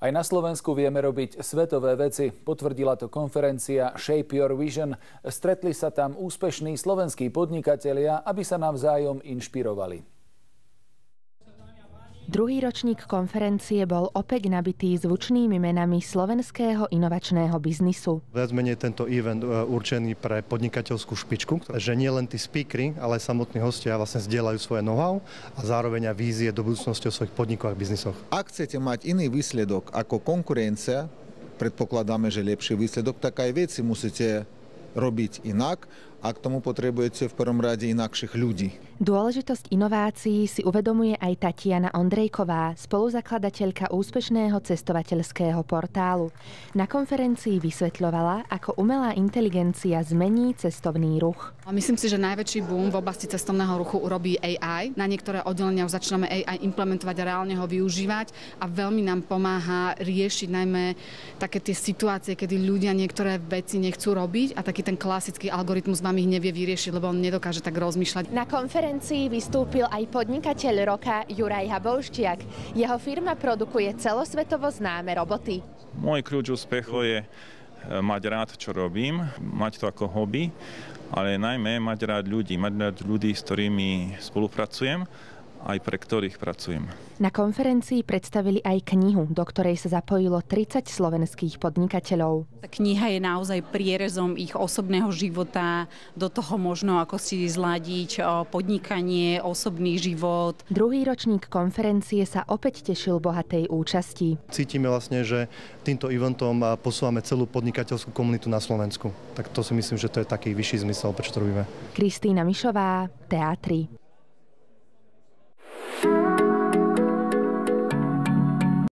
Aj na Slovensku vieme robiť svetové veci. Potvrdila to konferencia Shape Your Vision. Stretli sa tam úspešní slovenskí podnikatelia, aby sa navzájom inšpirovali. Druhý ročník konferencie bol opäť nabitý zvučnými menami slovenského inovačného biznisu. Viac menej tento event určený pre podnikateľskú špičku, že nie len tí speakery, ale aj samotní hostia vlastne zdieľajú svoje know-how a zároveň aj vízie do budúcnosti o svojich podnikoch a biznisoch. Ak chcete mať iný výsledok ako konkurencia, predpokladáme, že lepší výsledok, tak aj veci musíte robiť inak a k tomu potrebujete v prvom rade inakších ľudí. Dôležitosť inovácií si uvedomuje aj Tatiana Ondrejková, spoluzakladateľka úspešného cestovateľského portálu. Na konferencii vysvetľovala, ako umelá inteligencia zmení cestovný ruch. Myslím si, že najväčší boom v oblasti cestovného ruchu urobí AI. Na niektoré oddelenia už začíname AI implementovať a reálne ho využívať a veľmi nám pomáha riešiť najmä také tie situácie, kedy ľudia niektoré veci nechcú robiť a taký ten klasický algoritmus vám ich nevie vyriešiť, lebo on nedokáže tak rozmýšľať. Na konferencii vystúpil aj podnikateľ roka Juraj Habouščiak. Jeho firma produkuje celosvetovo známe roboty. Môj kľúč úspechu je mať rád, čo robím, mať to ako hobby, ale najmä mať rád ľudí, s ktorými spolupracujem, aj pre ktorých pracujem. Na konferencii predstavili aj knihu, do ktorej sa zapojilo 30 slovenských podnikateľov. Tá kniha je naozaj prierezom ich osobného života, do toho možno ako si zladiť podnikanie, osobný život. Druhý ročník konferencie sa opäť tešil bohatej účasti. Cítime vlastne, že týmto eventom posúvame celú podnikateľskú komunitu na Slovensku. Tak to si myslím, že to je taký vyšší zmysel, prečo to robíme. Kristýna Mišová, Teatry.